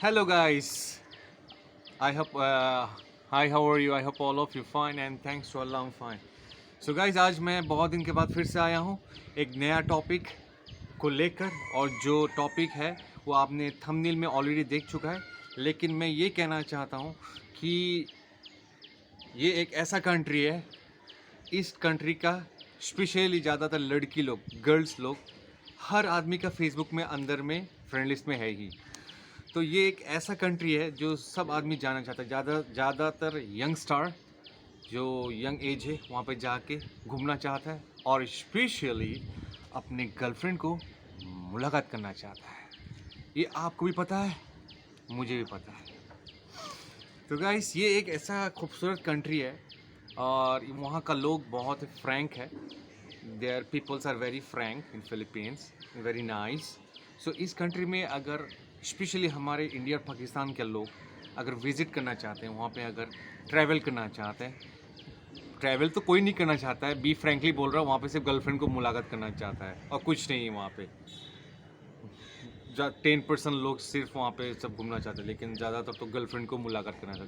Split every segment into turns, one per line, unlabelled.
Hello guys. I hope hi how are you? I hope all of you fine and thanks to Allah I'm fine. So guys आज मैं बहुत दिन के बाद फिर से आया हूँ एक नया टॉपिक को लेकर और जो टॉपिक है वो आपने थंबनेल में ऑलरेडी देख चुका है, लेकिन मैं ये कहना चाहता हूँ कि ये एक ऐसा कंट्री है, इस कंट्री का स्पेशली ज़्यादातर लड़की लोग, गर्ल्स लोग, हर आदमी का फेसबुक में अंदर में फ्रेंड लिस्ट में है ही। तो ये एक ऐसा कंट्री है जो सब आदमी जाना चाहता है, ज़्यादातर यंग स्टार जो यंग एज है वहाँ पे जाके घूमना चाहता है और स्पेशली अपने गर्लफ्रेंड को मुलाकात करना चाहता है। ये आपको भी पता है, मुझे भी पता है। तो गाइस ये एक ऐसा खूबसूरत कंट्री है और वहाँ का लोग बहुत फ्रैंक है। There peoples are very frank in Philippines, very nice. So इस कंट्री में अगर स्पेशली हमारे इंडिया और पाकिस्तान के लोग अगर विज़िट करना चाहते हैं, वहाँ पे अगर ट्रैवल करना चाहते हैं, ट्रैवल तो कोई नहीं करना चाहता है, बी फ्रैंकली बोल रहा हूँ, वहाँ पे सिर्फ गर्लफ्रेंड को मुलाकात करना चाहता है और कुछ नहीं है वहाँ पे। 10% लोग सिर्फ वहाँ पे सब घूमना चाहते हैं, लेकिन ज़्यादातर तो गर्लफ्रेंड को मुलाकात करना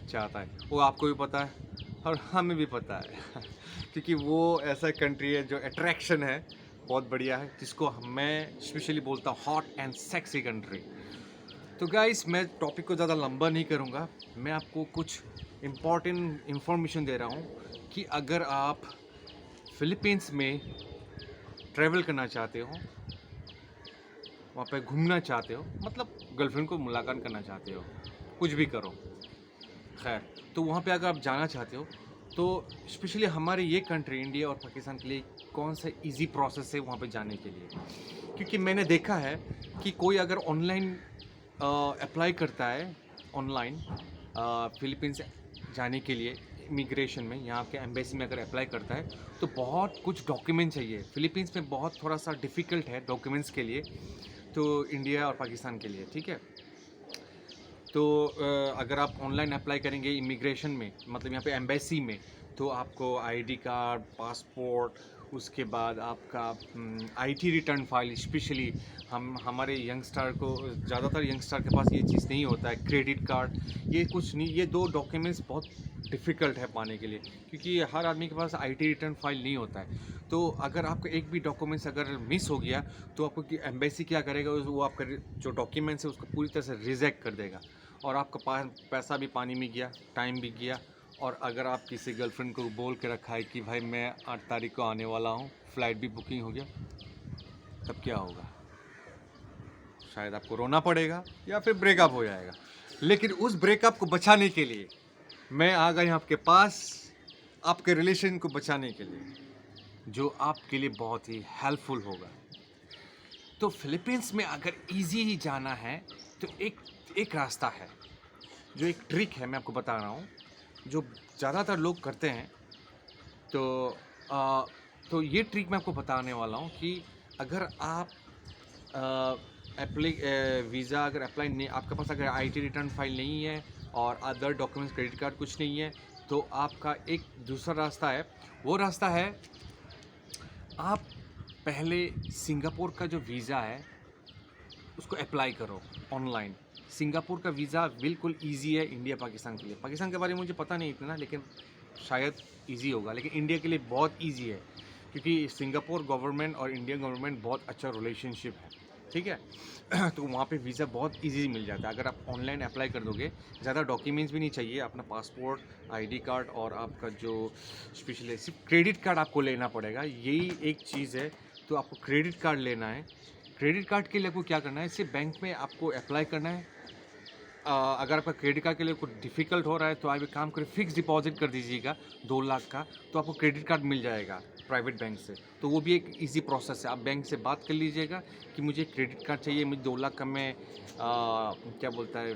चाहता है। वो आपको भी पता है और हमें भी पता है क्योंकि वो ऐसा कंट्री है जो अट्रैक्शन है, बहुत बढ़िया है, जिसको मैं स्पेशली बोलता हूँ हॉट एंड सेक्सी कंट्री। तो गाइस मैं टॉपिक को ज़्यादा लंबा नहीं करूँगा, मैं आपको कुछ इम्पॉर्टेंट इंफॉर्मेशन दे रहा हूँ कि अगर आप फिलीपींस में ट्रैवल करना चाहते हो, वहाँ पे घूमना चाहते हो, मतलब गर्लफ्रेंड को मुलाकात करना चाहते हो, कुछ भी करो, खैर, तो वहाँ पे अगर आप जाना चाहते हो तो स्पेशली हमारे ये कंट्री इंडिया और पाकिस्तान के लिए कौन सा इजी प्रोसेस है वहाँ पे जाने के लिए। क्योंकि मैंने देखा है कि कोई अगर ऑनलाइन अप्लाई करता है, ऑनलाइन फिलीपींस जाने के लिए इमिग्रेशन में, यहाँ के एम्बेसी में अगर अप्लाई करता है तो बहुत कुछ डॉक्यूमेंट चाहिए। फिलीपींस में बहुत थोड़ा सा डिफ़िकल्ट है डॉक्यूमेंट्स के लिए, तो इंडिया और पाकिस्तान के लिए, ठीक है। तो अगर आप ऑनलाइन अप्लाई करेंगे इमिग्रेशन में, मतलब यहाँ पे एम्बेसी में, तो आपको आईडी कार्ड, पासपोर्ट, उसके बाद आपका आईटी रिटर्न फाइल, स्पेशली हमारे यंगस्टर को, ज़्यादातर यंगस्टर के पास ये चीज़ नहीं होता है, क्रेडिट कार्ड, ये कुछ नहीं, ये दो डॉक्यूमेंट्स बहुत डिफ़िकल्ट है पाने के लिए, क्योंकि हर आदमी के पास आईटी रिटर्न फाइल नहीं होता है। तो अगर आपका एक भी डॉक्यूमेंट्स अगर मिस हो गया तो आपको एम्बेसी क्या करेगा, वो आपका जो डॉक्यूमेंट्स है उसको पूरी तरह से रिजेक्ट कर देगा और आपका पैसा भी पानी में गया, टाइम भी गया। और अगर आप किसी गर्लफ्रेंड को बोल के रखा है कि भाई मैं 8 तारीख को आने वाला हूँ, फ़्लाइट भी बुकिंग हो गया, तब क्या होगा? शायद आपको रोना पड़ेगा या फिर ब्रेकअप हो जाएगा। लेकिन उस ब्रेकअप को बचाने के लिए मैं आ गया आपके पास, आपके रिलेशन को बचाने के लिए, जो आपके लिए बहुत ही हेल्पफुल होगा। तो फिलीपींस में अगर इजी ही जाना है तो एक रास्ता है, जो एक ट्रिक है, मैं आपको बता रहा हूँ, जो ज़्यादातर लोग करते हैं। तो तो ये ट्रिक मैं आपको बताने वाला हूँ कि अगर आप वीज़ा अगर अप्लाई नहीं, आपके पास अगर आईटी रिटर्न फाइल नहीं है और अदर डॉक्यूमेंट्स, क्रेडिट कार्ड कुछ नहीं है, तो आपका एक दूसरा रास्ता है। वो रास्ता है, आप पहले सिंगापुर का जो वीज़ा है उसको अप्लाई करो ऑनलाइन। सिंगापुर का वीज़ा बिल्कुल इजी है इंडिया पाकिस्तान के लिए। पाकिस्तान के बारे में मुझे पता नहीं इतना, लेकिन शायद इजी होगा, लेकिन इंडिया के लिए बहुत इजी है, क्योंकि सिंगापुर गवर्नमेंट और इंडियन गवर्नमेंट बहुत अच्छा रिलेशनशिप है, ठीक है। तो वहाँ पे वीज़ा बहुत इजी मिल जाता है अगर आप ऑनलाइन अप्लाई कर दोगे। ज़्यादा डॉक्यूमेंट्स भी नहीं चाहिए, अपना पासपोर्ट, आईडी कार्ड और आपका जो स्पेशली सिर्फ क्रेडिट कार्ड आपको लेना पड़ेगा, यही एक चीज़ है। तो आपको क्रेडिट कार्ड लेना है। क्रेडिट कार्ड के लिए आपको क्या करना है, सिर्फ बैंक में आपको अप्लाई करना है। अगर आपका क्रेडिट कार्ड के लिए कुछ डिफ़िकल्ट हो रहा है तो आप एक काम करें, फिक्स डिपॉजिट कर दीजिएगा 2 लाख का, तो आपको क्रेडिट कार्ड मिल जाएगा प्राइवेट बैंक से। तो वो भी एक इजी प्रोसेस है, आप बैंक से बात कर लीजिएगा कि मुझे क्रेडिट कार्ड चाहिए, मुझे 2 लाख का मैं क्या बोलता है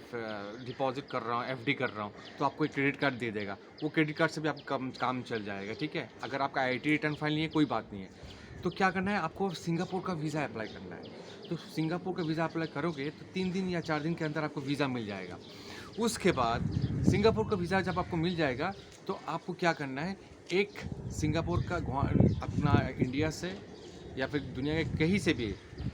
डिपॉजिट कर रहा हूँ, एफडी कर रहा हूँ, तो आपको एक क्रेडिट कार्ड दे देगा। वो क्रेडिट कार्ड से भी आपका काम चल जाएगा, ठीक है। अगर आपका आईटी रिटर्न फाइल नहीं है, कोई बात नहीं है। तो क्या करना है, आपको सिंगापुर का वीज़ा अप्लाई करना है। तो सिंगापुर का वीज़ा अप्लाई करोगे तो 3 दिन या 4 दिन के अंदर आपको वीज़ा मिल जाएगा। उसके बाद सिंगापुर का वीज़ा जब आपको मिल जाएगा तो आपको क्या करना है, एक सिंगापुर का अपना इंडिया से या फिर दुनिया के कहीं से भी,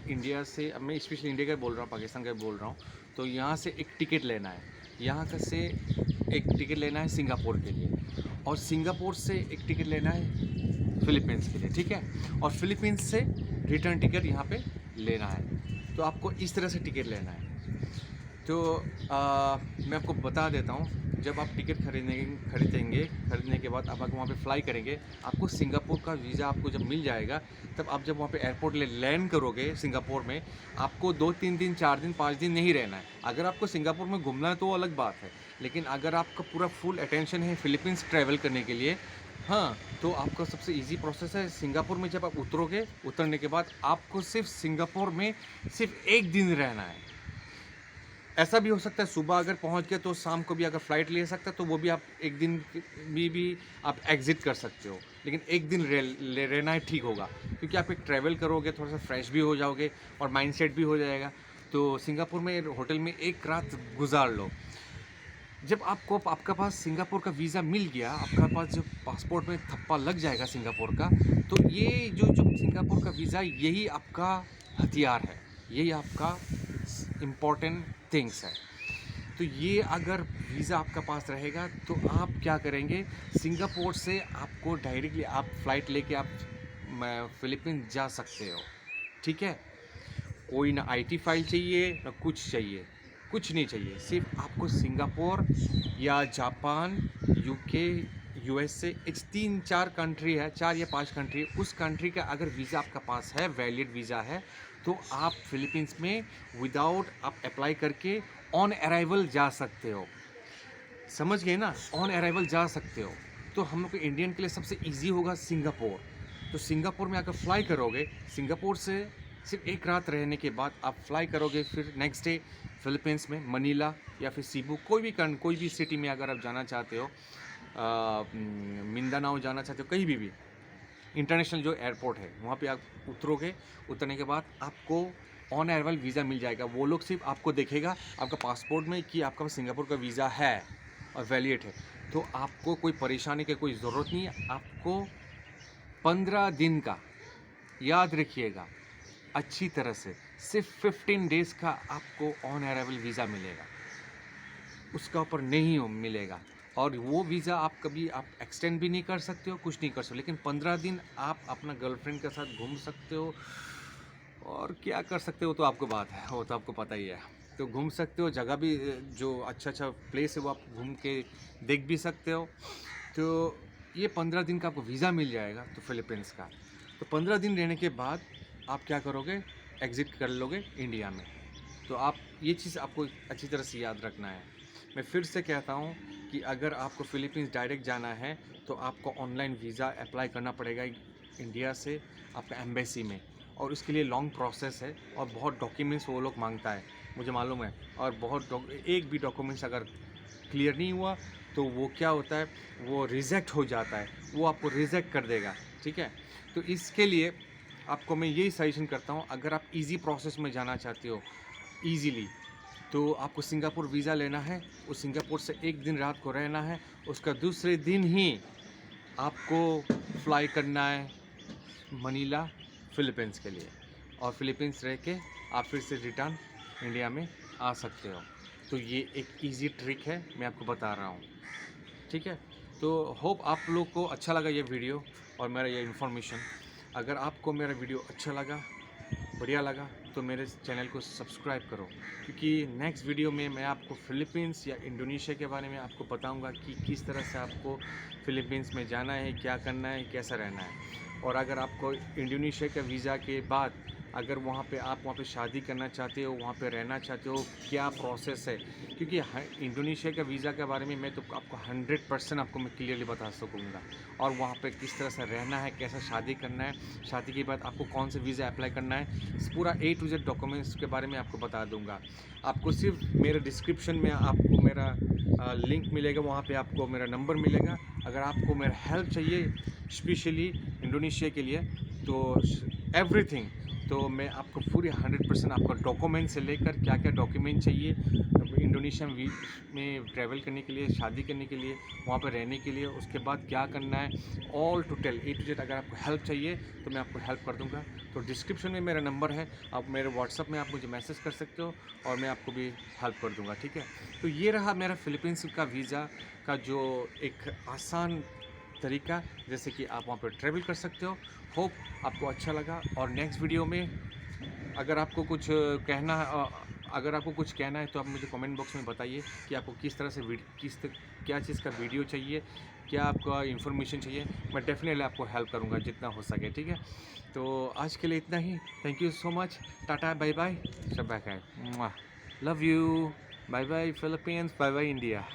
इंडिया से, अब मैं स्पेशली इंडिया का बोल रहा हूँ, पाकिस्तान का बोल रहा हूँ, तो यहाँ से एक टिकट लेना है, यहाँ का से एक टिकट लेना है सिंगापुर के लिए, और सिंगापुर से एक टिकट लेना है फिलीपींस के लिए, ठीक है। और फिलीपींस से रिटर्न टिकट यहाँ पे लेना है। तो आपको इस तरह से टिकट लेना है। तो मैं आपको बता देता हूँ, जब आप टिकट खरीदने के बाद आप वहाँ पे फ्लाई करेंगे, आपको सिंगापुर का वीज़ा आपको जब मिल जाएगा, तब आप जब वहाँ पे एयरपोर्ट लैंड करोगे सिंगापुर में, आपको 2-3 दिन 4 दिन 5 दिन नहीं रहना है। अगर आपको सिंगापुर में घूमना है तो अलग बात है, लेकिन अगर आपका पूरा फुल अटेंशन है फिलीपींस ट्रैवल करने के लिए, हाँ, तो आपका सबसे इजी प्रोसेस है सिंगापुर में जब आप उतरोगे, उतरने के बाद आपको सिर्फ सिंगापुर में सिर्फ 1 दिन रहना है। ऐसा भी हो सकता है सुबह अगर पहुंच गए तो शाम को भी अगर फ़्लाइट ले सकते हैं तो वो भी आप एक दिन भी आप एग्ज़िट कर सकते हो, लेकिन एक दिन रहना है ठीक होगा, क्योंकि आप एक ट्रैवल करोगे, थोड़ा सा फ्रेश भी हो जाओगे और माइंडसेट भी हो जाएगा। तो सिंगापुर में होटल में एक रात गुजार लो। जब आपका पास सिंगापुर का वीज़ा मिल गया, आपका पास जो पासपोर्ट में थप्पा लग जाएगा सिंगापुर का, तो ये जो सिंगापुर का वीज़ा यही आपका हथियार है, यही आपका इम्पोर्टेंट थिंग्स है। तो ये अगर वीज़ा आपका पास रहेगा तो आप क्या करेंगे, सिंगापुर से आपको डायरेक्टली आप फ़्लाइट लेके आप फिलीपींस जा सकते हो, ठीक है। कोई ना आईटी फाइल चाहिए ना कुछ चाहिए, कुछ नहीं चाहिए, सिर्फ आपको सिंगापुर या जापान, यूके, यूएसए, इस 3-4 कंट्री है, 4 या 5 कंट्री, उस कंट्री का अगर वीज़ा आपका पास है, वैलिड वीज़ा है, तो आप फिलीपींस में विदाउट आप अप्लाई करके ऑन अराइवल जा सकते हो। समझ गए ना, ऑन अराइवल जा सकते हो। तो हम लोग को इंडियन के लिए सबसे इजी होगा सिंगापुर। तो सिंगापुर में अगर फ्लाई करोगे, सिंगापुर से सिर्फ एक रात रहने के बाद आप फ्लाई करोगे, फिर नेक्स्ट डे फिलीपींस में मनीला या फिर सीबू, कोई भी सिटी में अगर आप जाना चाहते हो, मिंदानाओ जाना चाहते हो, कहीं भी इंटरनेशनल जो एयरपोर्ट है वहाँ पे आप उतरोगे, उतरने के बाद आपको ऑन अराइवल वीज़ा मिल जाएगा। वो लोग सिर्फ आपको देखेगा आपका पासपोर्ट में कि आपका सिंगापुर का वीज़ा है और वैलिड है, तो आपको कोई परेशानी की कोई ज़रूरत नहीं है। आपको 15 दिन का, याद रखिएगा अच्छी तरह से, सिर्फ 15 डेज़ का आपको ऑन अराइवल वीज़ा मिलेगा, उसका ऊपर नहीं मिलेगा। और वो वीज़ा आप कभी एक्सटेंड भी नहीं कर सकते हो, कुछ नहीं कर सकते, लेकिन 15 दिन आप अपना गर्लफ्रेंड के साथ घूम सकते हो, और क्या कर सकते हो तो आपको बात है, वो तो आपको पता ही है। तो घूम सकते हो, जगह भी जो अच्छा प्लेस है वो आप घूम के देख भी सकते हो। तो ये 15 दिन का आपको वीज़ा मिल जाएगा तो फिलीपींस का। तो 15 दिन रहने के बाद आप क्या करोगे, एग्ज़िट कर लोगे इंडिया में। तो आप ये चीज़ आपको अच्छी तरह से याद रखना है। मैं फिर से कहता हूँ कि अगर आपको फिलीपींस डायरेक्ट जाना है तो आपको ऑनलाइन वीज़ा अप्लाई करना पड़ेगा इंडिया से आपका एम्बेसी में, और उसके लिए लॉन्ग प्रोसेस है और बहुत डॉक्यूमेंट्स वो लोग मांगता है, मुझे मालूम है। और एक भी डॉक्यूमेंट्स अगर क्लियर नहीं हुआ तो वो क्या होता है, वो रिजेक्ट हो जाता है, वो आपको रिजेक्ट कर देगा, ठीक है। तो इसके लिए आपको मैं यही सजेशन करता हूँ, अगर आप इजी प्रोसेस में जाना चाहते हो ईज़िली, तो आपको सिंगापुर वीज़ा लेना है, उस सिंगापुर से एक दिन रात को रहना है, उसका दूसरे दिन ही आपको फ्लाई करना है मनीला फिलीपींस के लिए, और फिलीपींस रह के आप फिर से रिटर्न इंडिया में आ सकते हो। तो ये एक इजी ट्रिक है, मैं आपको बता रहा हूँ, ठीक है। तो होप आप लोग को अच्छा लगा ये वीडियो और मेरा ये इन्फॉर्मेशन। अगर आपको मेरा वीडियो अच्छा लगा, बढ़िया लगा, तो मेरे चैनल को सब्सक्राइब करो, क्योंकि नेक्स्ट वीडियो में मैं आपको फ़िलीपींस या इंडोनेशिया के बारे में आपको बताऊंगा कि किस तरह से आपको फ़िलीपींस में जाना है, क्या करना है, कैसा रहना है। और अगर आपको इंडोनेशिया का वीज़ा के बाद अगर वहाँ पे शादी करना चाहते हो, वहाँ पे रहना चाहते हो, क्या प्रोसेस है, क्योंकि इंडोनेशिया का वीज़ा के बारे में मैं तो आपको 100% आपको मैं क्लियरली बता सकूँगा। और वहाँ पे किस तरह से रहना है, कैसा शादी करना है, शादी के बाद आपको कौन से वीज़ा अप्लाई करना है, पूरा A to Z डॉक्यूमेंट्स के बारे में आपको बता दूँगा। आपको सिर्फ मेरे डिस्क्रिप्शन में आपको मेरा लिंक मिलेगा, वहाँ पर आपको मेरा नंबर मिलेगा। अगर आपको मेरा हेल्प चाहिए स्पेशली इंडोनेशिया के लिए, तो एवरीथिंग, तो मैं आपको पूरी 100% आपका डॉक्यूमेंट से लेकर क्या क्या डॉक्यूमेंट चाहिए इंडोनेशिया में ट्रैवल करने के लिए, शादी करने के लिए, वहाँ पर रहने के लिए, उसके बाद क्या करना है, all to tell A to Z। अगर आपको हेल्प चाहिए तो मैं आपको हेल्प कर दूँगा। तो डिस्क्रिप्शन में मेरा नंबर है, आप मेरे व्हाट्सअप में आप मुझे मैसेज कर सकते हो और मैं आपको भी हेल्प कर दूँगा, ठीक है। तो ये रहा मेरा फ़िलीपींस का वीज़ा का जो एक आसान तरीका, जैसे कि आप वहाँ पर ट्रैवल कर सकते हो। होप आपको अच्छा लगा। और नेक्स्ट वीडियो में अगर आपको कुछ अगर आपको कुछ कहना है तो आप मुझे कमेंट बॉक्स में बताइए कि आपको किस तरह से क्या चीज़ का वीडियो चाहिए, क्या आपका इन्फॉर्मेशन चाहिए। मैं डेफिनेटली आपको हेल्प करूँगा जितना हो सके, ठीक है। तो आज के लिए इतना ही। Thank you so much. Tata, bye bye, शब्बा खैर, love you, bye bye Philippines, bye bye India.